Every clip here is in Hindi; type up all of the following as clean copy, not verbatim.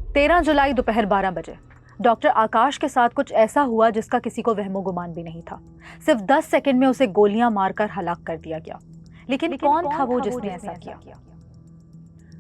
13 जुलाई दोपहर 12 बजे डॉक्टर आकाश के साथ कुछ ऐसा हुआ जिसका किसी को वहमो गुमान भी नहीं था। सिर्फ 10 सेकंड में उसे गोलियां मारकर हलाक कर दिया गया। लेकिन कौन था वो जिसने ऐसा किया?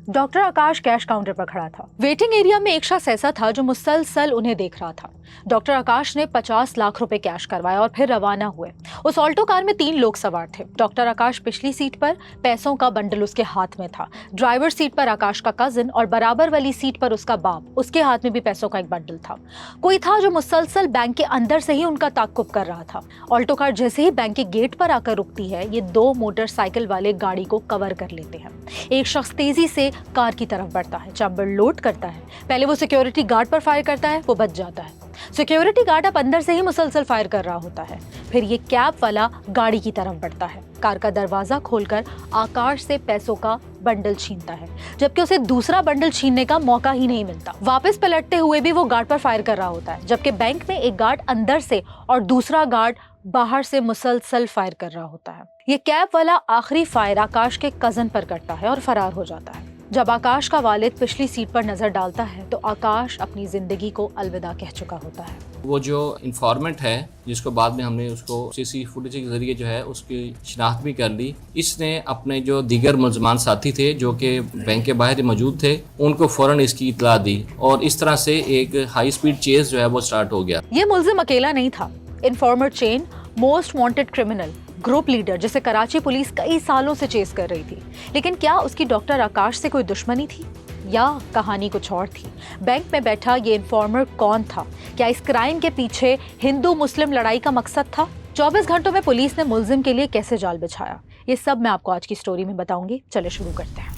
डॉक्टर आकाश कैश काउंटर पर खड़ा था। वेटिंग एरिया में एक शख्स ऐसा था जो मुसलसल उन्हें देख रहा था। डॉक्टर आकाश ने 50 लाख रुपए कैश करवाए और फिर रवाना हुए। उस ऑल्टो कार में 3 लोग सवार थे। डॉक्टर आकाश पिछली सीट पर, पैसों का बंडल उसके हाथ में था। ड्राइवर सीट पर आकाश का कजिन और बराबर वाली सीट पर उसका बाप, उसके हाथ में भी पैसों का एक बंडल था। कोई था जो मुसलसल बैंक के अंदर से ही उनका ताक्कुब कर रहा था। ऑल्टो कार जैसे ही बैंक के गेट पर आकर रुकती है, ये 2 मोटरसाइकिल वाले गाड़ी को कवर कर लेते हैं। एक शख्स तेजी से कार की तरफ बढ़ता है, चैम्बर लोड करता है। पहले वो सिक्योरिटी गार्ड पर फायर करता है, वो बच जाता है। सिक्योरिटी गार्ड अब अंदर से ही मुसलसल फायर कर रहा होता है। फिर ये कैब वाला गाड़ी की तरफ बढ़ता है, कार का दरवाजा खोलकर आकाश से पैसों का बंडल छीनता है, जबकि उसे दूसरा बंडल छीनने का मौका ही नहीं मिलता। वापस पलटते हुए भी वो गार्ड पर फायर कर रहा होता है, जबकि बैंक में एक गार्ड अंदर से और दूसरा गार्ड बाहर से मुसलसल फायर कर रहा होता है। ये कैब वाला आखिरी फायर आकाश के कजन पर करता है और फरार हो जाता है। जब आकाश का वालिद पिछली सीट पर नजर डालता है तो आकाश अपनी जिंदगी को अलविदा कह चुका होता है। वो जो इन्फॉर्मेंट है, जिसको बाद में हमने उसको सीसी फुटेज के जरिए जो है उसकी शिनाख्त भी कर ली, इसने अपने जो दीगर मुलजमान साथी थे जो कि बैंक के बाहर मौजूद थे, उनको फौरन इसकी इतला दी और इस तरह से एक हाई स्पीड चेज जो है वो स्टार्ट हो गया। ये मुलजिम अकेला नहीं था। Informer chain most wanted criminal group leader जिसे कराची पुलिस कई सालों से चेस कर रही थी। लेकिन क्या उसकी डॉक्टर आकाश से कोई दुश्मनी थी या कहानी कुछ और थी? बैंक में बैठा ये इन्फॉर्मर कौन था? क्या इस क्राइम के पीछे हिंदू मुस्लिम लड़ाई का मकसद था? 24 घंटों में पुलिस ने मुलजिम के लिए कैसे जाल बिछाया, ये सब मैं आपको आज की स्टोरी में बताऊंगी। चले शुरू करते हैं।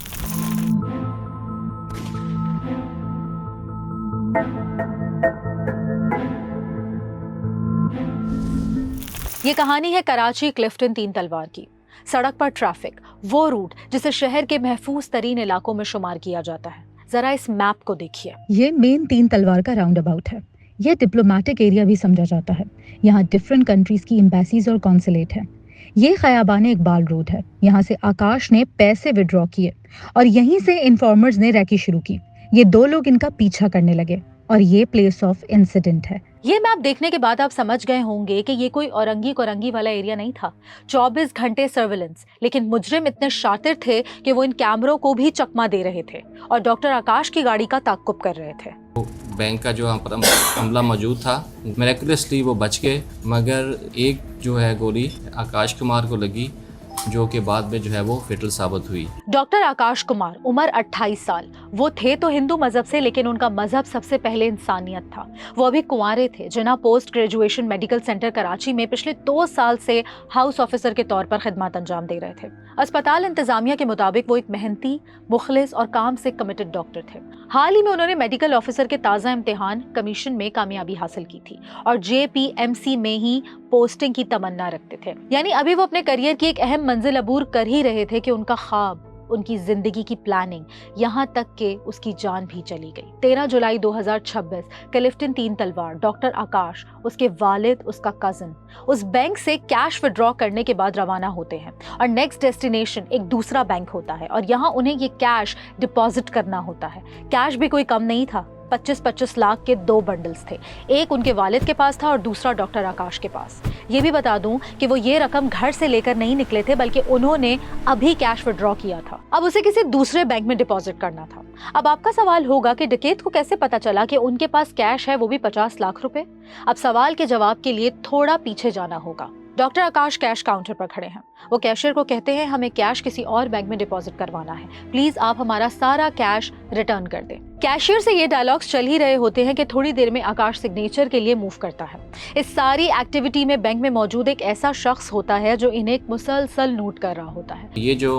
ये कहानी है कराची क्लिफ्टन 3 तलवार की। सड़क पर ट्रैफिक, वो रूट जिसे शहर के महफूज तरीन इलाकों में शुमार किया जाता है। जरा इस मैप को देखिए। ये मेन 3 तलवार का राउंड अबाउट है। यह डिप्लोमेटिक एरिया भी समझा जाता है। यहाँ डिफरेंट कंट्रीज की एम्बेसीज और कॉन्सुलेट हैं। ये खयाबान इकबाल रोड है। यहाँ से आकाश ने पैसे विड्रॉ किए और यहीं से इन्फॉर्मर्स ने रैकी शुरू की। ये 2 लोग इनका पीछा करने लगे और ये प्लेस ऑफ इंसिडेंट है। ये मैप देखने के बाद आप समझ गए होंगे कि ये कोई औरंगी कोरंगी वाला एरिया नहीं था। 24 घंटे सर्विलेंस, लेकिन मुजरिम इतने शातिर थे कि वो इन कैमरों को भी चकमा दे रहे थे और डॉक्टर आकाश की गाड़ी का ताक्कुब कर रहे थे। बैंक का जो यहाँ पर हमला मौजूद था, मिरेकुलसली वो बच गए, मगर एक जो है गोली आकाश कुमार को लगी जो कि बाद में जो है वो फेटल साबित हुई। डॉक्टर आकाश कुमार, उम्र 28 साल। वो थे तो हिंदू मजहब से, लेकिन उनका मजहब सबसे पहले इंसानियत था। वो अभी कुंवारे थे। Jinnah post graduation medical centre Karachi में पिछले 2 साल से हाउस ऑफिसर के तौर पर खिदमत अंजाम दे रहे थे। अस्पताल इंतजामिया के मुताबिक वो एक मेहनती, मुखलिस और काम से कमिटेड डॉक्टर थे। हाल ही में उन्होंने मेडिकल ऑफिसर के ताज़ा इम्तिहान कमीशन में कामयाबी हासिल की थी और JPMC में ही पोस्टिंग की तमन्ना रखते थे। यानी अभी वो अपने करियर की एक अहम मंजिल अबूर कर ही रहे थे कि उनका ख्वाब, उनकी जिंदगी की प्लानिंग, यहाँ तक के उसकी जान भी चली गई। 13 जुलाई 2026 क्लिफ्टन 3 तलवार, डॉक्टर आकाश, उसके वालिद, उसका कजन उस बैंक से कैश विड्रॉ करने के बाद रवाना होते हैं और नेक्स्ट डेस्टिनेशन एक दूसरा बैंक होता है और यहाँ उन्हें ये कैश डिपॉजिट करना होता है। कैश भी कोई कम नहीं था। 25-25 लाख के 2 बंडल्स थे। एक उनके वालिद के पास था और दूसरा डॉक्टर आकाश के पास। ये भी बता दूं कि वो ये रकम घर से लेकर नहीं निकले थे, बल्कि उन्होंने अभी कैश विड्रॉ किया था। अब उसे किसी दूसरे बैंक में डिपॉजिट करना था। अब आपका सवाल होगा कि डकैत को कैसे पता चला कि उनके पास कैश है, वो भी 50 लाख रुपए? अब सवाल के जवाब के लिए थोड़ा पीछे जाना होगा। डॉक्टर आकाश कैश काउंटर पर खड़े हैं। वो कैशियर को कहते हैं, हमें कैश किसी और बैंक में डिपॉजिट करवाना है, प्लीज आप हमारा सारा कैश रिटर्न कर दें। कैशियर से ये डायलॉग्स चल ही रहे होते हैं कि थोड़ी देर में आकाश सिग्नेचर के लिए मूव करता है। इस सारी एक्टिविटी में बैंक में मौजूद एक ऐसा शख्स होता है जो इन्हें मुसलसल नोट कर रहा होता है। ये जो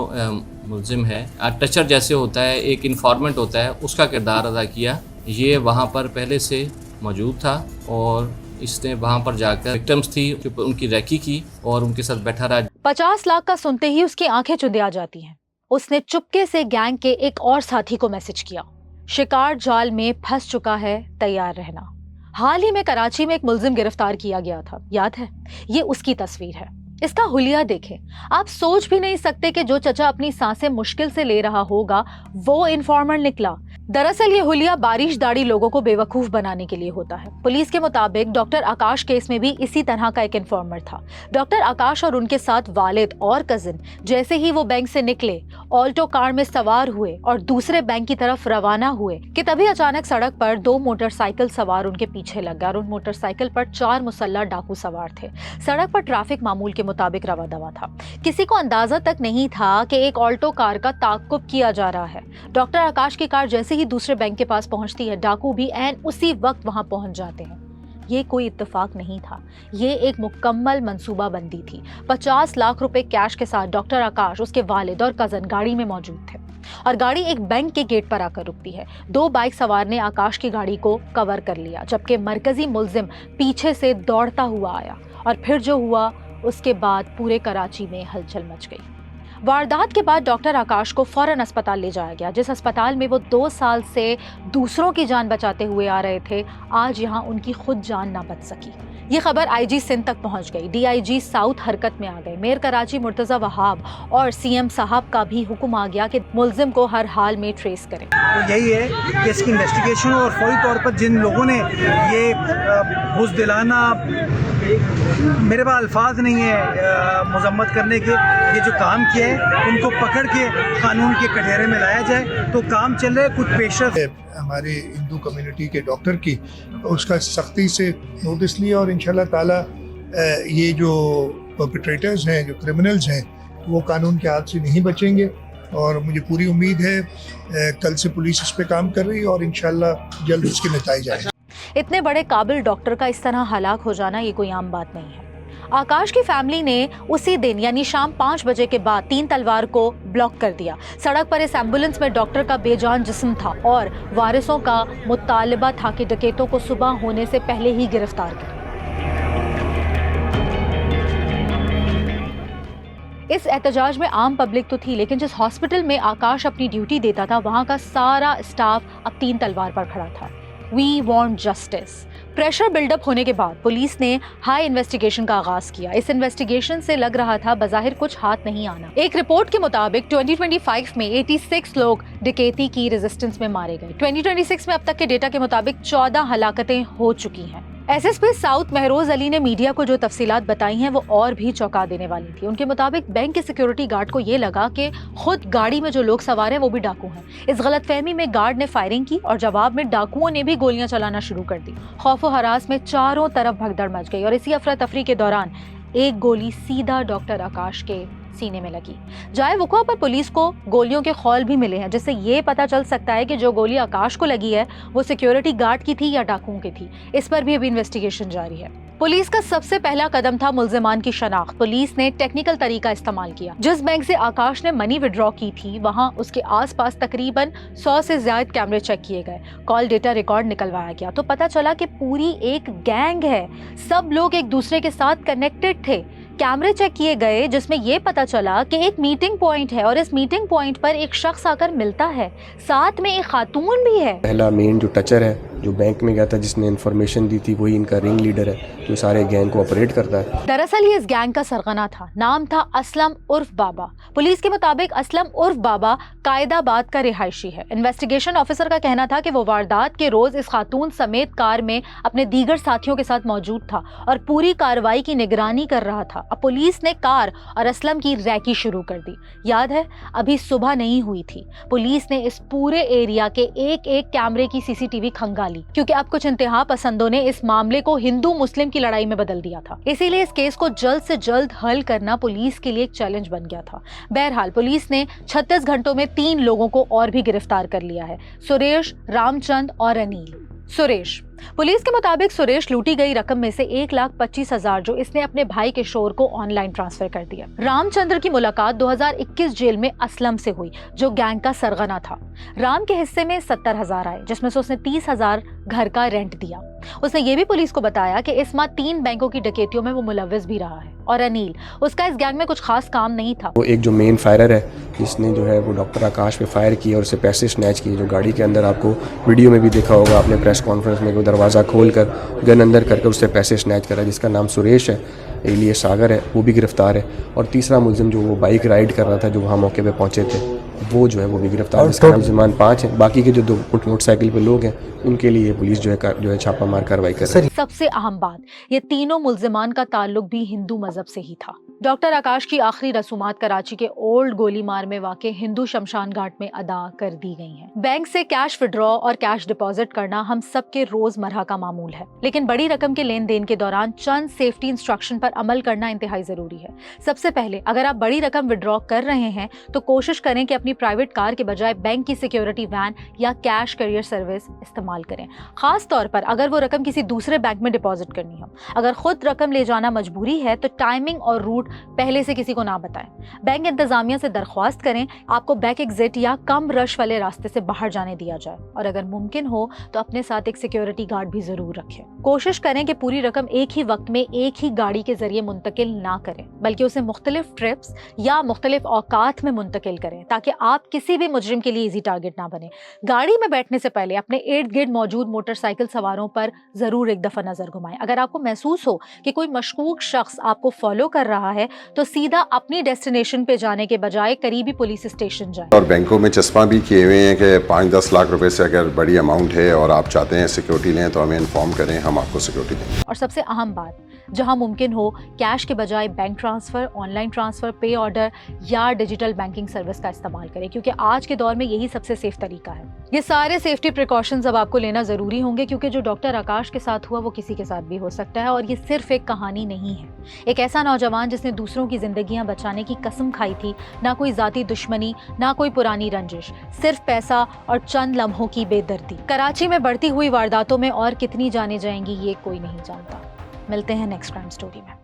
मुलजिम है, टचर जैसे होता है, एक इन्फॉर्मेंट होता है, उसका किरदार अदा किया। ये वहाँ पर पहले से मौजूद था और इसने वहाँ पर जाकर विक्टिम्स थी उनकी रैकी की और उनके साथ बैठा रहा। 50 लाख का सुनते ही उसकी आंखें चुंधिया जाती हैं। उसने चुपके से गैंग के एक और साथी को मैसेज किया, शिकार जाल में फंस चुका है, तैयार रहना। हाल ही में कराची में एक मुलजिम गिरफ्तार किया गया था, याद है? ये उसकी तस्वीर है। इसका हुलिया देखें। आप सोच भी नहीं सकते कि जो चचा अपनी सांसें मुश्किल से ले रहा होगा वो इन्फॉर्मर निकला। दरअसल ये हुलिया बारिश दाढ़ी लोगों को बेवकूफ बनाने के लिए होता है। पुलिस के मुताबिक डॉक्टर आकाश केस में भी इसी तरह का एक इन्फॉर्मर था। डॉक्टर आकाश और उनके साथ वालिद और कजिन जैसे ही वो बैंक से निकले, ऑल्टो कार में सवार हुए और दूसरे बैंक की तरफ रवाना हुए कि तभी अचानक सड़क पर 2 मोटरसाइकिल सवार उनके पीछे लग गए और उन मोटरसाइकिल पर 4 मुसल्लह डाकू सवार थे। सड़क पर ट्रैफिक मामूल के मुताबिक रवा दवा था। किसी को अंदाजा तक नहीं था कि एक ऑल्टो कार का ताक़ुब किया जा रहा है। डॉक्टर आकाश की कार जैसे ही दूसरे बैंक के पास पहुंचती है, डाकू भी ऐन उसी वक्त वहां पहुंच जाते हैं। ये कोई इत्तेफाक नहीं था, ये एक मुकम्मल मंसूबाबंदी थी। 50 लाख रुपए कैश के साथ डॉक्टर आकाश, उसके वालिद और कजन गाड़ी में मौजूद थे और गाड़ी एक बैंक के गेट पर आकर रुकती है। 2 बाइक सवार ने आकाश की गाड़ी को कवर कर लिया, जबकि मरकजी मुलजिम पीछे से दौड़ता हुआ आया और फिर जो हुआ उसके बाद पूरे कराची में हलचल मच गई। वारदात के बाद डॉक्टर आकाश को फौरन अस्पताल ले जाया गया, जिस अस्पताल में वो 2 साल से दूसरों की जान बचाते हुए आ रहे थे। आज यहाँ उनकी खुद जान ना बच सकी। ये खबर आईजी सिंध तक पहुंच गई। डीआईजी साउथ हरकत में आ गए। मेयर कराची मुर्तज़ा वहाब और सीएम साहब का भी हुक्म आ गया कि मुलजिम को हर हाल में ट्रेस करें। तो यही है कि इसकी इन्वेस्टिगेशन और फौरी तौर पर जिन लोगों ने ये बुज़दिलाना, मेरे पास अल्फाज नहीं है मजम्मत करने के, ये जो काम किया है उनको पकड़ के कानून के कटहरे में लाया जाए। तो काम चल रहा है, कुछ पेशरफ हमारे हिंदू कम्युनिटी के डॉक्टर की, उसका सख्ती से नोटिस लिया और इंशाल्लाह ताला ये जो परपेट्रेटर्स हैं, जो क्रिमिनल्स हैं, वो कानून के हाथ से नहीं बचेंगे। और मुझे पूरी उम्मीद है कल से पुलिस इस पे काम कर रही है और इंशाल्लाह जल्द इसके नतीजे आएंगे। इतने बड़े काबिल डॉक्टर का इस तरह हलाक हो जाना ये कोई आम बात नहीं है। आकाश की फैमिली ने उसी दिन यानी शाम 5 बजे के बाद 3 तलवार को ब्लॉक कर दिया। सड़क पर इस एम्बुलेंस में डॉक्टर का बेजान जिस्म था और वारिसों का मुतालबा था कि डकैतों को सुबह होने से पहले ही गिरफ्तार करें। इस एहतजाज में आम पब्लिक तो थी, लेकिन जिस हॉस्पिटल में आकाश अपनी ड्यूटी देता था वहां का सारा स्टाफ अब 3 तलवार पर खड़ा था। We want justice. Pressure buildup होने के बाद पुलिस ने हाई इन्वेस्टिगेशन का आगाज किया। इस इन्वेस्टिगेशन से लग रहा था बज़ाहिर कुछ हाथ नहीं आना। एक रिपोर्ट के मुताबिक 2025 में 86 लोग डकैती की रेजिस्टेंस में मारे गए। 2026 में अब तक के डेटा के मुताबिक 14 हलाकतें हो चुकी हैं। एसएसपी साउथ महरोज अली ने मीडिया को जो तफसीलात बताई हैं वो और भी चौंका देने वाली थी। उनके मुताबिक बैंक के सिक्योरिटी गार्ड को ये लगा कि खुद गाड़ी में जो लोग सवार हैं वो भी डाकू हैं। इस गलतफहमी में गार्ड ने फायरिंग की और जवाब में डाकुओं ने भी गोलियां चलाना शुरू कर दी। खौफ और हरास में चारों तरफ भगदड़ मच गई और इसी अफरा तफरी के दौरान एक गोली सीधा डॉक्टर आकाश के सीने में लगी। जाए वक़्वा पर पुलिस को गोलियों के खौल भी मिले हैं, जिससे ये पता चल सकता है कि जो गोली आकाश को लगी है वो सिक्योरिटी गार्ड की थी या डाकुओं की थी। इस पर भी अभी इन्वेस्टिगेशन जारी है। पुलिस का सबसे पहला कदम था मुल्जिमान की शनाख्त। पुलिस ने टेक्निकल तरीका इस्तेमाल किया। जिस बैंक से आकाश ने मनी विड्रॉ की थी वहां उसके आसपास तकरीबन 100 से ज्यादा कैमरे चेक किए गए। कॉल डेटा रिकॉर्ड निकलवाया गया तो पता चला कि पूरी एक गैंग है। सब लोग एक दूसरे के साथ कनेक्टेड थे। कैमरे चेक किए गए जिसमें यह पता चला कि एक मीटिंग पॉइंट है और इस मीटिंग पॉइंट पर एक शख्स आकर मिलता है, साथ में एक खातून भी है। पहला मेन जो टचर है जो बैंक में गया था, जिसने इन्फॉर्मेशन दी थी, वही इनका रिंग लीडर है जो सारे गैंग को ऑपरेट करता है। दरअसल ये इस गैंग का सरगना था। नाम था असलम उर्फ बाबा। पुलिस के मुताबिक असलम उर्फ बाबा कायदाबाद का रिहायशी है। इन्वेस्टिगेशन ऑफिसर का कहना था कि वो वारदात के रोज इस खातून समेत कार में अपने दीगर साथियों के साथ मौजूद था और पूरी कार्रवाई की निगरानी कर रहा था। अब पुलिस ने कार और असलम की रैकी शुरू कर दी। याद है, अभी सुबह नहीं हुई थी। पुलिस ने इस पूरे एरिया के एक एक कैमरे की सीसीटीवी खंगाली, क्योंकि अब कुछ इंतहा पसंदों ने इस मामले को हिंदू मुस्लिम की लड़ाई में बदल दिया था। इसीलिए इस केस को जल्द से जल्द हल करना पुलिस के लिए एक चैलेंज बन गया था। बहरहाल पुलिस ने 36 घंटों में 3 लोगों को और भी गिरफ्तार कर लिया है, सुरेश, रामचंद और अनिल। सुरेश, पुलिस के मुताबिक सुरेश लूटी गई रकम में से 1,25,000 जो इसने अपने भाई किशोर को ऑनलाइन ट्रांसफर कर दिया। रामचंद्र की मुलाकात 2021 जेल में असलम से हुई जो गैंग का सरगना था। राम के हिस्से में 70,000 आए, जिसमें से उसने 30,000 घर का रेंट दिया। उसने ये भी पुलिस को बताया कि इस माह 3 बैंकों की डकैतियों में वो मुलव्विस भी रहा है। और अनिल, उसका इस गैंग में कुछ खास काम नहीं था। वो एक जो मेन फायरर है जिसने जो है वो डॉक्टर आकाश पे फायर किया और उससे पैसे स्नैच किए, जो गाड़ी के अंदर आपको वीडियो में भी देखा होगा आपने प्रेस कॉन्फ्रेंस में, दरवाज़ा खोलकर गन अंदर करके उससे पैसे स्नैच करा, जिसका नाम सुरेश है, एलियस सागर है, वो भी गिरफ्तार है। और तीसरा मुलजिम जो वो बाइक राइड कर रहा था, जो वहाँ मौके पे पहुँचे थे, वो जो है वो भी गिरफ्तार, जिसका नाम मुलजिमान 5 हैं। बाकी के जो 2 मोटरसाइकिल पे लोग हैं उनके लिए पुलिस जो है छापामार कार्रवाई कर रही है। सबसे अहम बात, ये तीनों मुल्जिमान का ताल्लुक भी हिंदू मजहब से ही था। डॉक्टर आकाश की आखिरी रसूमात कराची के ओल्ड गोलीमार में वाक़ हिंदू शमशान घाट में अदा कर दी गई हैं। बैंक से कैश विड्रॉ और कैश डिपॉजिट करना हम सबके रोजमर्रा का मामूल है, लेकिन बड़ी रकम के लेन देन के दौरान चंद सेफ्टी इंस्ट्रक्शन पर अमल करना इंतहाई जरूरी है। सबसे पहले, अगर आप बड़ी रकम विड्रॉ कर रहे हैं तो कोशिश करें कि अपनी प्राइवेट कार के बजाय बैंक की सिक्योरिटी वैन या कैश करियर सर्विस इस्तेमाल करें, खास तौर पर अगर वो रकम किसी दूसरे बैंक में डिपॉजिट करनी हो। अगर खुद रकम ले जाना मजबूरी है तो टाइमिंग और रूट पहले से किसी को ना बताएं। बैंक इंतजामिया से दरख्वास्त करें आपको बैक एग्जिट या कम रश वाले रास्ते से बाहर जाने दिया जाए, और अगर मुमकिन हो तो अपने साथ एक सिक्योरिटी गार्ड भी जरूर रखें। कोशिश करें कि पूरी रकम एक ही वक्त में एक ही गाड़ी के जरिए मुंतकिल ना करें, बल्कि उसे मुख्तलिफ ट्रिप्स या मुख्तलिफ औकात में मुंतकिल करें ताकि आप किसी भी मुजरिम के लिए इजी टारगेट ना बने। गाड़ी में बैठने से पहले अपने इर्द गिर्द मौजूद मोटरसाइकिल सवारों पर जरूर एक दफा नजर घुमाएं। अगर आपको महसूस हो कि कोई मशकूक शख्स आपको फॉलो कर रहा है तो सीधा अपनी डेस्टिनेशन पे जाने के बजाय करीबी पुलिस स्टेशन जाएं। और बैंकों में चस्पा भी किए हुए हैं कि 5-10 लाख रुपए से अगर बड़ी अमाउंट है और आप चाहते हैं सिक्योरिटी लें तो हमें इन्फॉर्म करें, हम आपको सिक्योरिटी देंगे। और सबसे अहम बात, जहां मुमकिन हो कैश के बजाय बैंक ट्रांसफर, ऑनलाइन ट्रांसफर, पे ऑर्डर या डिजिटल बैंकिंग सर्विस का इस्तेमाल करें, क्योंकि आज के दौर में यही सबसे सेफ तरीका है। ये सारे सेफ्टी प्रिकॉशंस अब आपको लेना जरूरी होंगे, क्योंकि जो डॉक्टर आकाश के साथ हुआ वो किसी के साथ भी हो सकता है, और ये सिर्फ एक कहानी नहीं है। एक ऐसा नौजवान जिसने दूसरों की जिंदगियां बचाने की कसम खाई थी, ना कोई जाती दुश्मनी, ना कोई पुरानी रंजिश, सिर्फ पैसा और चंद लम्हों की बेदर्दी। कराची में बढ़ती हुई वारदातों में और कितनी जाने जाएंगी ये कोई नहीं जानता। मिलते हैं नेक्स्ट क्राइम स्टोरी में।